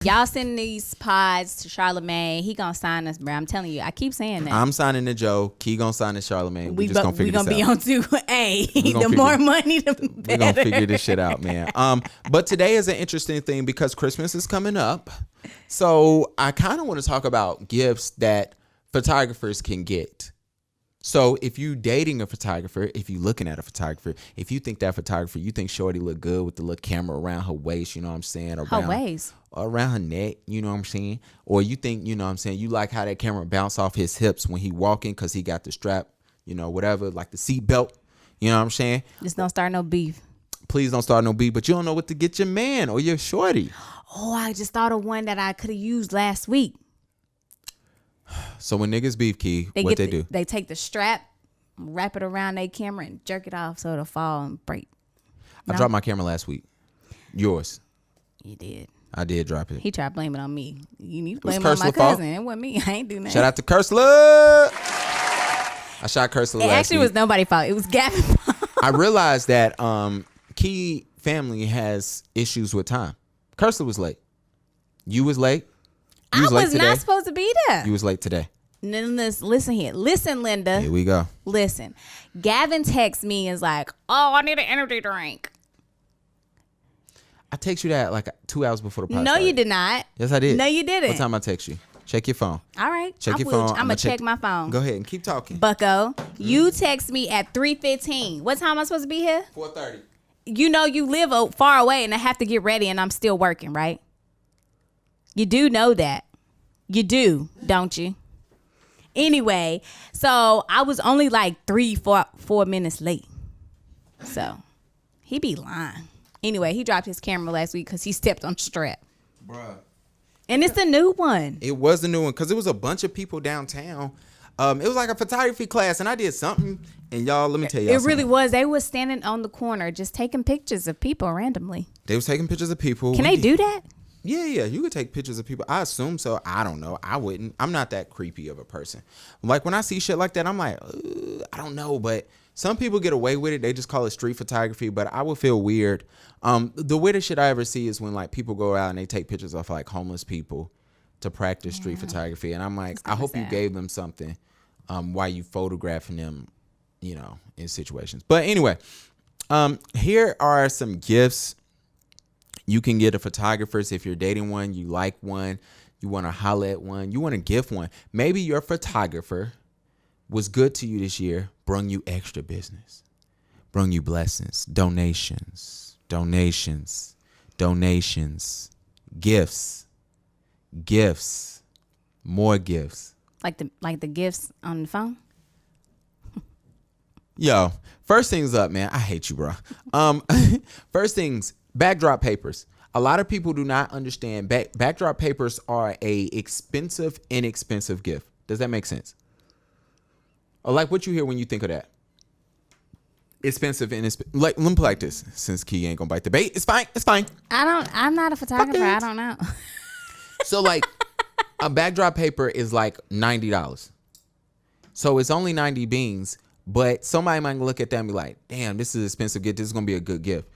Y'all send these pods to Charlamagne. He gonna sign us, bro. I'm telling you. I keep saying that. I'm signing to Joe. Key gonna sign to Charlamagne. We just gonna figure this out. We gonna be on 2A. The more money, the better. We're gonna figure this shit out, man. But today is an interesting thing because Christmas is coming up. So I kind of want to talk about gifts that photographers can get. So if you dating a photographer, if you looking at a photographer, if you think that photographer, you think Shorty look good with the little camera around her waist, you know what I'm saying? Around her neck, you know what I'm saying? Or you think, you know what I'm saying, you like how that camera bounce off his hips when he walking because he got the strap, you know, whatever, like the seat belt, you know what I'm saying? Just don't start no beef. Please don't start no beef, but you don't know what to get your man or your shorty. Oh, I just thought of one that I could have used last week. So when niggas beef, Key, what they do? They take the strap, wrap it around their camera, and jerk it off so it'll fall and break. I dropped my camera last week. Yours. You did. I did drop it. He tried to blame it on me. You need to blame it on my cousin. It wasn't me. I ain't do nothing. Shout out to Cursler. I shot Cursler last week. It actually was nobody's fault. It was Gavin's fault. I realized that Key family has issues with time. Cursler was late. You was late. I was not supposed to be there. You was late today. Listen here. Listen, Linda. Here we go. Listen. Gavin texts me and is like, oh, I need an energy drink. I text you that like 2 hours before the podcast. No, you did not. Yes, I did. No, you didn't. What time I text you? Check your phone. All right. Check your phone. I'm going to check my phone. Go ahead and keep talking. Bucko, you text me at 3:15. What time am I supposed to be here? 4:30. You know you live far away and I have to get ready and I'm still working, right? You do know that. You do, don't you? Anyway, so I was only like 4 minutes late. So he be lying. Anyway, he dropped his camera last week because he stepped on the strap. Bruh. And it's a new one. It was a new one because it was a bunch of people downtown. It was like a photography class and I did something. And y'all, let me tell y'all It really was. They was standing on the corner just taking pictures of people randomly. They was taking pictures of people. Can they do that? Yeah, you could take pictures of people. I assume so. I don't know. I wouldn't. I'm not that creepy of a person. Like when I see shit like that, I'm like, I don't know. But some people get away with it. They just call it street photography. But I would feel weird. The weirdest shit I ever see is when like people go out and they take pictures of like homeless people to practice street photography. And I'm like, I hope you gave them something while you photographing them, you know, in situations. But anyway, here are some gifts you can get a photographers. If you're dating one, you like one, you want to holler at one, you want to gift one. Maybe your photographer was good to you this year, brung you extra business, brung you blessings, donations, gifts, more gifts. Like the gifts on the phone? Yo, first things up, man. I hate you, bro. First things, backdrop papers. A lot of people do not understand backdrop papers are a inexpensive gift. Does that make sense? Or like what you hear when you think of that? Expensive and like let me play like this. Since Key ain't gonna bite the bait, it's fine. I'm not a photographer. I don't know. So like a backdrop paper is like $90. So it's only 90 beans, but somebody might look at that and be like, damn, this is an expensive gift. This is gonna be a good gift.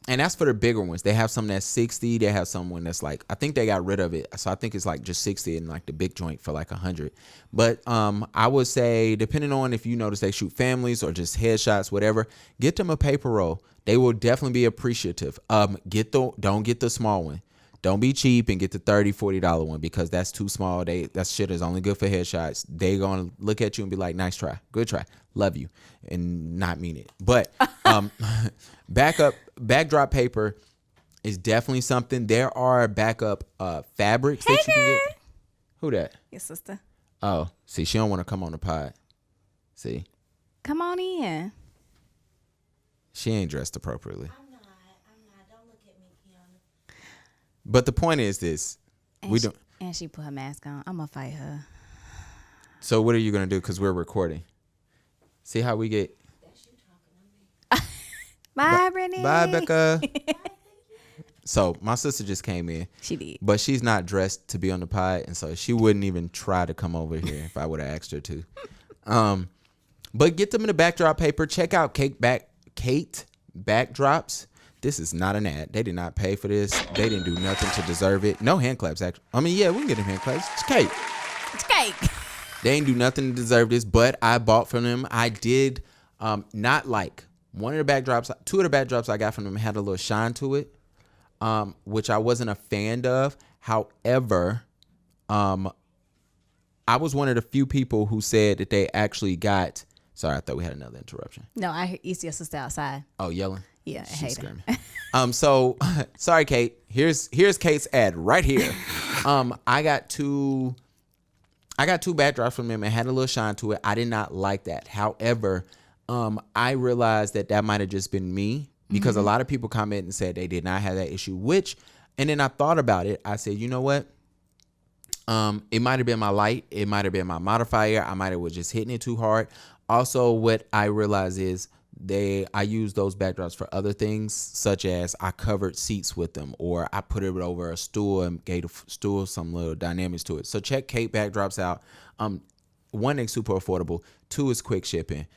And that's for the bigger ones. They have some that's 60. They have someone that's like, I think they got rid of it. So I think it's like just 60 and like the big joint for like 100. But I would say, depending on if you notice they shoot families or just headshots, whatever, get them a paper roll. They will definitely be appreciative. Don't get the small one. Don't be cheap and get the $30, $40 one because that's too small. That shit is only good for headshots. They gonna look at you and be like, nice try, good try, love you, and not mean it. But backdrop paper is definitely something. There are backup fabrics that you can get. Who that? Your sister. Oh, see, she don't want to come on the pod. See, come on in. She ain't dressed appropriately. I'm not. Don't look at me, Kiana. But the point is this: and she put her mask on. I'm gonna fight her. So what are you gonna do? Because we're recording. See how we get. That's you talking to me. Bye, Brittany. Bye, Becca. So my sister just came in. She did. But she's not dressed to be on the pod, and so she wouldn't even try to come over here if I would have asked her to. But get them in the backdrop paper. Check out Kate Backdrops. This is not an ad. They did not pay for this. They didn't do nothing to deserve it. No hand claps, actually. I mean, yeah, we can get them hand claps. It's cake. It's cake. They ain't do nothing to deserve this, but I bought from them. I did not like one of the backdrops. Two of the backdrops I got from them had a little shine to it, which I wasn't a fan of. However, I was one of the few people who said that they actually got. Sorry, I thought we had another interruption. No, I heard you see your sister outside. Oh, yelling? Yeah, I She's hate screaming. it. So sorry, Kate. Here's Kate's ad right here. I got two backdrops from them and had a little shine to it. I did not like that. However, I realized that might have just been me because a lot of people commented and said they did not have that issue. And then I thought about it. I said, you know what? It might have been my light. It might have been my modifier. I might have was just hitting it too hard. Also, what I realized is I use those backdrops for other things, such as I covered seats with them, or I put it over a stool and gave the stool some little dynamics to it. So check Kate backdrops out. One, they're super affordable. Two, is quick shipping.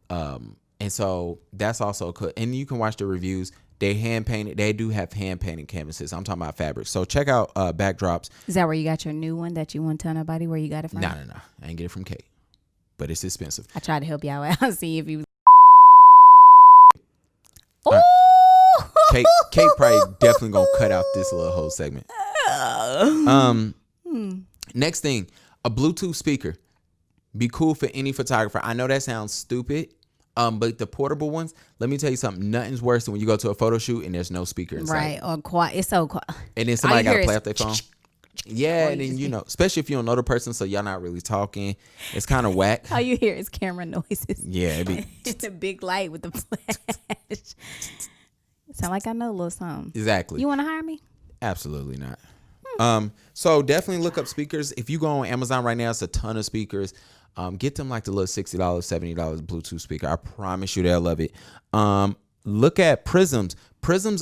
And so that's also cool. And you can watch the reviews. They hand painted. They do have hand painted canvases. I'm talking about fabric. So check out backdrops. Is that where you got your new one that you won't tell nobody where you got it from? No. I ain't get it from Kate, but it's expensive. I tried to help y'all out. See if you. Right. Kate probably definitely gonna cut out this little whole segment. Next thing, a Bluetooth speaker. Be cool for any photographer. I know that sounds stupid. But the portable ones, let me tell you something. Nothing's worse than when you go to a photo shoot and there's no speaker inside. Right, or quiet. It's so quiet. And then somebody got to play off their phone. Yeah, and then, especially if you don't know the person, so y'all not really talking. It's kind of whack. All you hear is camera noises. Yeah, it'd be. It's a big light with the flash. Sound like I know a little something. Exactly. You want to hire me? Absolutely not. So definitely look up speakers. If you go on Amazon right now, it's a ton of speakers. Get them like the little $60, $70 Bluetooth speaker. I promise you they'll love it. Look at prisms. Prisms.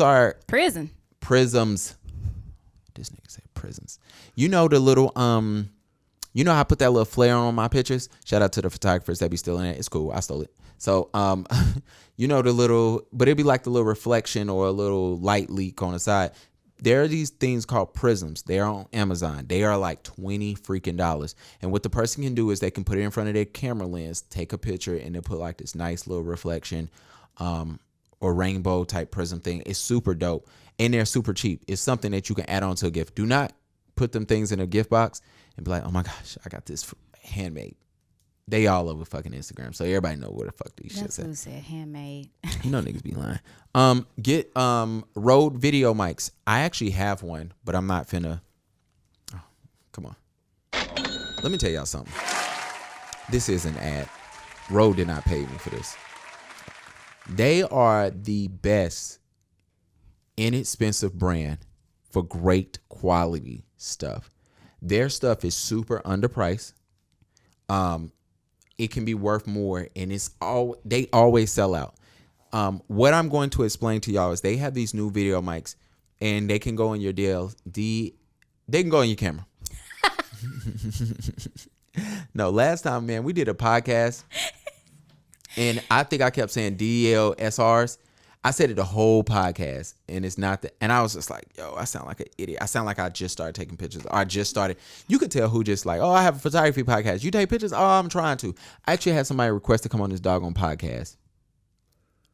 This nigga said prisms. You know the little you know how I put that little flare on my pictures? Shout out to the photographers that be stealing it. It's cool. I stole it. So you know the little, but it'd be like the little reflection or a little light leak on the side. There are these things called prisms. They are on Amazon. They are like $20 freaking. And what the person can do is they can put it in front of their camera lens, take a picture, and then put like this nice little reflection or rainbow type prism thing. It's super dope. And they're super cheap. It's something that you can add on to a gift. Do not put them things in a gift box and be like, oh my gosh, I got this handmade. They all over fucking Instagram, so everybody know where the fuck these shit That's who said handmade. You know niggas be lying. Get Rode video mics. I actually have one, but I'm not finna. Oh, come on. Let me tell y'all something. This is an ad. Rode did not pay me for this. They are the best inexpensive brand for great quality stuff. Their stuff is super underpriced. It can be worth more, and they always sell out. What I'm going to explain to y'all is they have these new video mics, and they can go in your they can go in your camera. No, last time, man, we did a podcast, and I think I kept saying DLSRs. I said it the whole podcast, and it's not that. And I was just like, yo, I sound like an idiot. I sound like I just started taking pictures. Or I just started. You could tell who just like, oh, I have a photography podcast. You take pictures? Oh, I'm trying to. I actually had somebody request to come on this doggone podcast.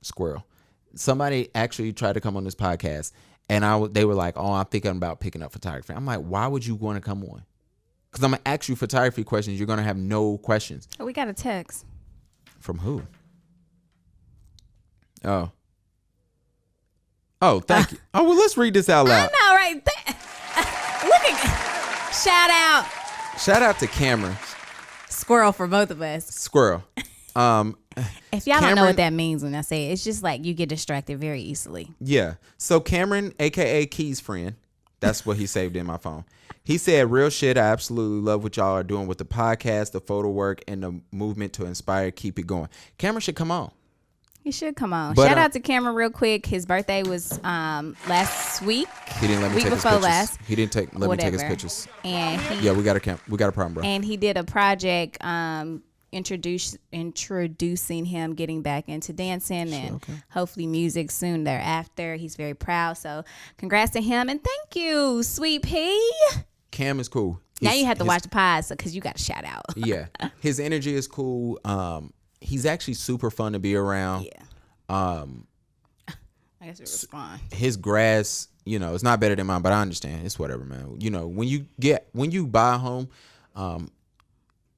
Squirrel. Somebody actually tried to come on this podcast, and they were like, oh, I'm thinking about picking up photography. I'm like, why would you want to come on? Because I'm going to ask you photography questions. You're going to have no questions. Oh, we got a text. From who? Oh, thank you. Oh, well, let's read this out loud. I know, right? Look at shout out to Cameron. Squirrel for both of us. Squirrel. If y'all don't know what that means when I say it, it's just like you get distracted very easily. Yeah. So Cameron, aka Key's friend, that's what he saved in my phone. He said, real shit, I absolutely love what y'all are doing with the podcast, the photo work, and the movement to inspire. Keep it going. Cameron should come on. He should come on. Shout out to Cameron real quick. His birthday was last week. He didn't let me take his pictures. He didn't let me take his pictures. And we got a problem, bro. And he did a project in introducing him getting back into dancing and hopefully music soon thereafter. He's very proud. So congrats to him and thank you, Sweet P. Cam is cool. Now you have to watch the pod because you got a shout out. Yeah. His energy is cool. He's actually super fun to be around. Yeah. I guess it was fun. His grass, it's not better than mine, but I understand. It's whatever, man. When you buy a home,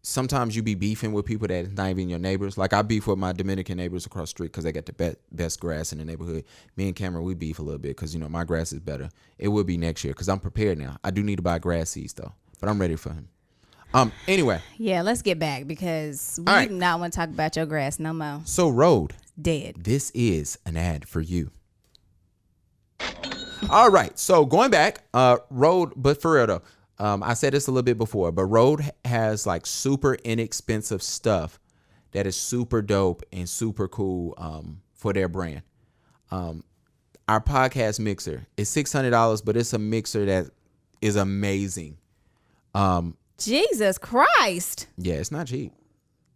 sometimes you be beefing with people that's not even your neighbors. Like I beef with my Dominican neighbors across the street because they got the best grass in the neighborhood. Me and Cameron, we beef a little bit because, my grass is better. It will be next year because I'm prepared now. I do need to buy grass seeds though, but I'm ready for him. Anyway. Yeah, let's get back because we do not want to talk about your grass no more. So Road. Dead. This is an ad for you. All right. So going back, Road, but for real though, I said this a little bit before, but Road has like super inexpensive stuff that is super dope and super cool for their brand. Our podcast mixer is $600, but it's a mixer that is amazing. Jesus Christ. Yeah, it's not cheap.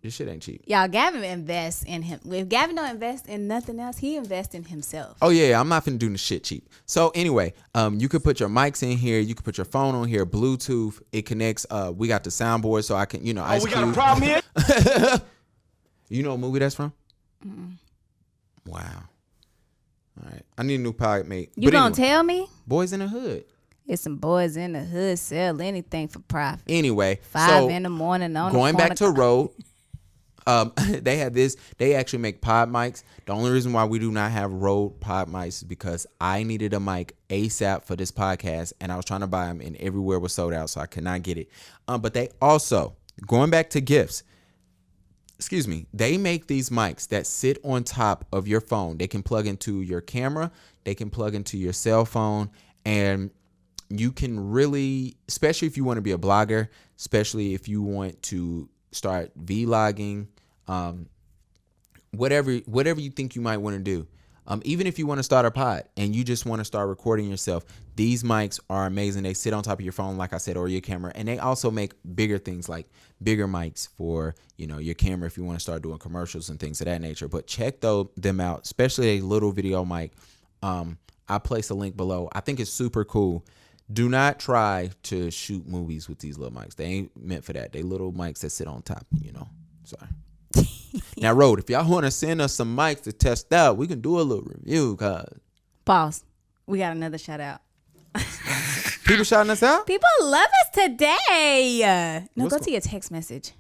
This shit ain't cheap. Y'all, Gavin invests in him. If Gavin don't invest in nothing else, he invests in himself. Oh, yeah, I'm not finna do the shit cheap. So, anyway, you could put your mics in here. You could put your phone on here. Bluetooth. It connects. We got the soundboard so I can, Ice Cube. We got a problem here? You know what movie that's from? Mm-mm. Wow. All right. I need a new pod mate. You gonna tell me? Boys in the Hood. It's some boys in the hood sell anything for profit. Anyway. 5 in the morning on going the back to Road. They have this. They actually make pod mics. The only reason why we do not have Rode pod mics is because I needed a mic ASAP for this podcast, and I was trying to buy them, and everywhere was sold out, so I could not get it. But they also, going back to gifts, they make these mics that sit on top of your phone. They can plug into your camera. They can plug into your cell phone, and you can really, especially if you want to be a blogger, especially if you want to start vlogging, whatever you think you might want to do. Even if you want to start a pod and you just want to start recording yourself, these mics are amazing. They sit on top of your phone, like I said, or your camera. And they also make bigger things like bigger mics for, your camera if you want to start doing commercials and things of that nature. But check them out, especially a little video mic. I place a link below. I think it's super cool. Do not try to shoot movies with these little mics. They ain't meant for that. They little mics that sit on top, Sorry. Now, Road, if y'all want to send us some mics to test out, we can do a little review, cuz. Pause. We got another shout out. People shouting us out? People love us today. No, go to your text message.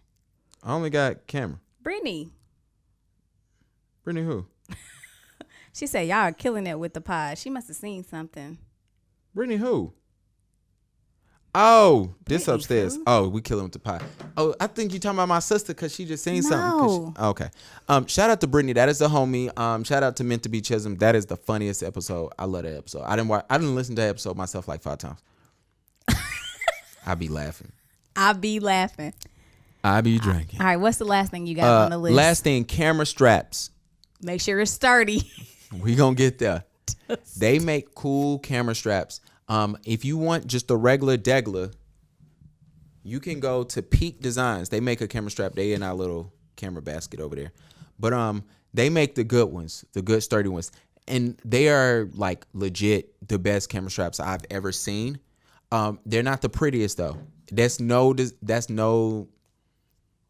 I only got camera. Brittany. Brittany who? She said, y'all are killing it with the pod. She must have seen something. Brittany who? Oh, this Brittany upstairs. who? Oh, we killing with the pie. Oh, I think you talking about my sister because she just seen No. something. Okay. Shout out to Brittany. That is the homie. Shout out to Meant to Be Chisholm. That is the funniest episode. I love that episode. I didn't listen to that episode myself like 5 times. I be laughing. I be drinking. All right, what's the last thing you got on the list? Last thing, camera straps. Make sure it's sturdy. We gonna get there. They make cool camera straps. If you want just a regular degler, you can go to Peak Designs. They make a camera strap. They in our little camera basket over there. But they make the good ones, the good sturdy ones. And they are like legit the best camera straps I've ever seen. They're not the prettiest though.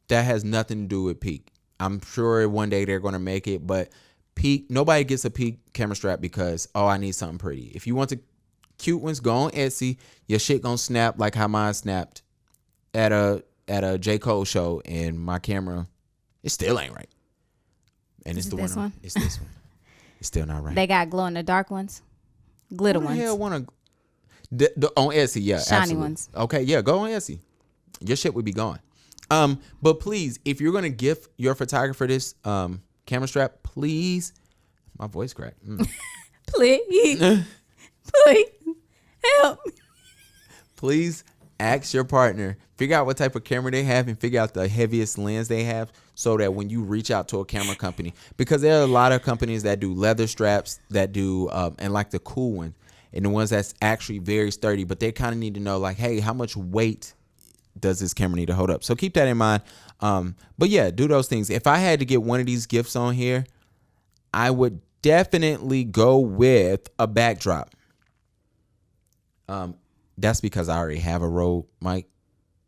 That has nothing to do with Peak. I'm sure one day they're gonna make it, but Peak, nobody gets a Peak camera strap because, I need something pretty. If you want the cute ones, go on Etsy. Your shit gonna snap like how mine snapped at a J. Cole show, and my camera, it still ain't right. And it's the one. It's this one. It's still not right. They got glow in the dark ones, glitter ones. Hell, on Etsy, yeah, shiny absolutely. ones. Okay, yeah, go on Etsy. Your shit would be gone. But please, if you're gonna gift your photographer this camera strap, please, my voice cracked. Please help. Please ask your partner, figure out what type of camera they have and figure out the heaviest lens they have so that when you reach out to a camera company, because there are a lot of companies that do leather straps that do, and like the cool ones and the ones that's actually very sturdy, but they kind of need to know like, hey, how much weight does this camera need to hold up? So keep that in mind. But yeah, do those things. If I had to get one of these gifts on here, I would definitely go with a backdrop. That's because I already have a Rode mic.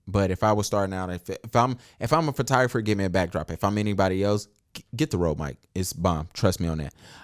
But if I was starting out, if I'm a photographer, give me a backdrop. If I'm anybody else, get the Rode mic. It's bomb. Trust me on that.